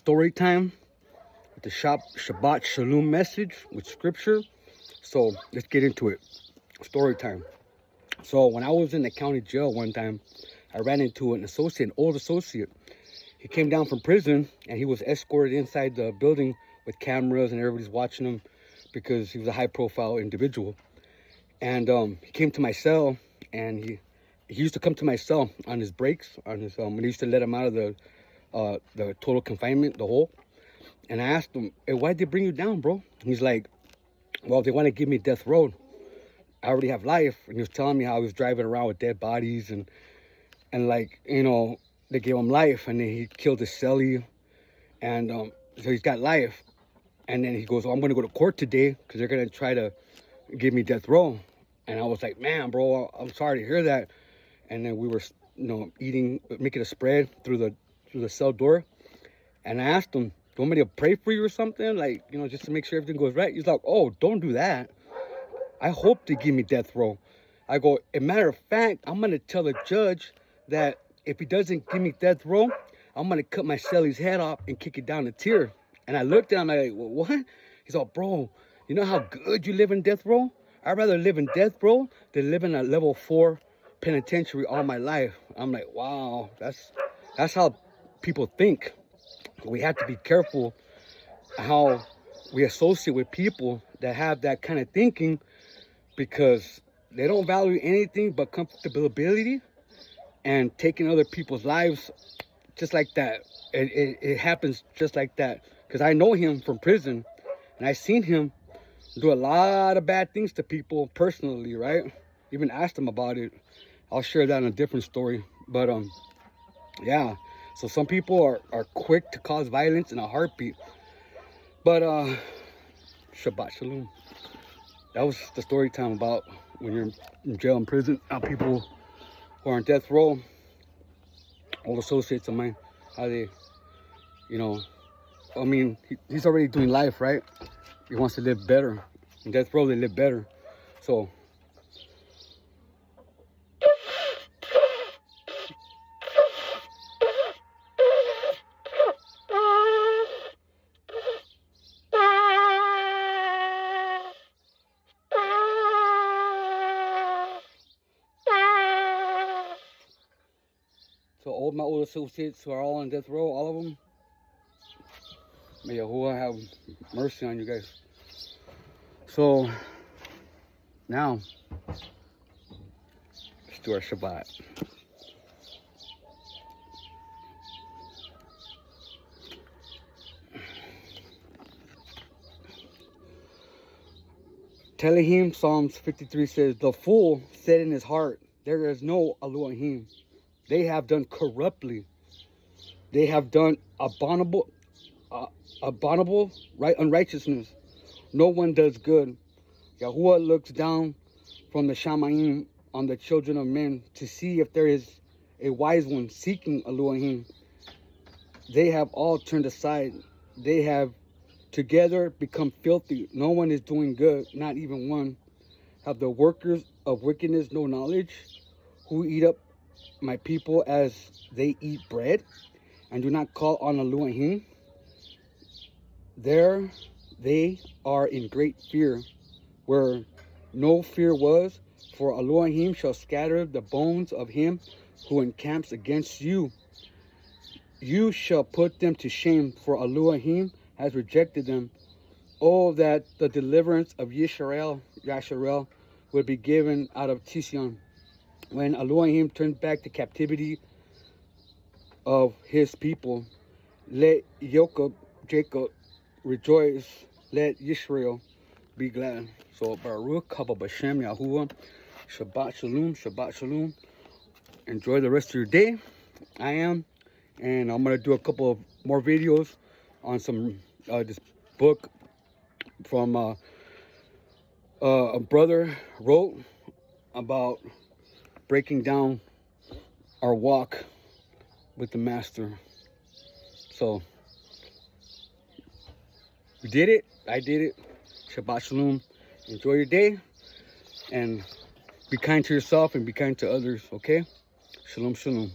story time with the Shabbat Shalom message with scripture. So let's get into it. Story time. So when I was in the county jail one time, I ran into an old associate. He came down from prison and he was escorted inside the building with cameras and everybody's watching him because he was a high profile individual. And he came to my cell, and he used to come to my cell on his breaks, on his when he used to let him out of the total confinement, the hole. And I asked him, "Hey, why'd they bring you down, bro?" And he's like, "Well, they want to give me death row. I already have life." And he was telling me how he was driving around with dead bodies and like, you know, they gave him life, and then he killed his cellie, and so he's got life. And then he goes, "Oh, I'm gonna go to court today because they're gonna try to give me death row." And I was like, "Man, bro, I'm sorry to hear that." And then we were, you know, making a spread through the cell door. And I asked him, "Do you want me to pray for you or something? Like, you know, just to make sure everything goes right?" He's like, "Oh, don't do that. I hope they give me death row." I go, "As a matter of fact, I'm gonna tell the judge that if he doesn't give me death row, I'm gonna cut my cellie's head off and kick it down the tier." And I looked at him like, "Well, what?" He's like, "Bro, you know how good you live in death row? I'd rather live in death row than live in a level 4 penitentiary all my life." I'm like, wow, that's how people think. We have to be careful how we associate with people that have that kind of thinking, because they don't value anything but comfortability and taking other people's lives just like that. It happens just like that, because I know him from prison, and I seen him do a lot of bad things to people personally, right? Even asked him about it. I'll share that in a different story. But yeah, so some people are quick to cause violence in a heartbeat. But Shabbat Shalom. That was the story time about when you're in jail and prison, how people who are on death row, old associates of mine, how they, you know, I mean, he's already doing life, right? He wants to live better. In death row, they live better. So all my old associates who are all on death row, all of them, may Yahuwah have mercy on you guys. So now, let's do our Shabbat. Telehim, Psalms 53 says, "The fool said in his heart, there is no Elohim. They have done corruptly. They have done abominable right unrighteousness. No one does good. Yahuwah looks down from the Shamayim on the children of men to see if there is a wise one seeking Elohim. They have all turned aside. They have together become filthy. No one is doing good, not even one. Have the workers of wickedness no knowledge, who eat up my people as they eat bread, and do not call on Elohim? There they are in great fear, where no fear was, for Elohim shall scatter the bones of him who encamps against you. You shall put them to shame, for Elohim has rejected them. Oh, that the deliverance of Yasharel would be given out of Tision, when Elohim turned back the captivity of his people. Let Jacob rejoice, let Israel be glad." So Baruch Haba Bashem Yahuwah. Shabbat Shalom, Shabbat Shalom. Enjoy the rest of your day. I am. And I'm going to do a couple of more videos on some this book from a brother wrote about breaking down our walk with the Master. So we did it. I did it. Shabbat Shalom. Enjoy your day, and be kind to yourself and be kind to others, okay? Shalom, shalom.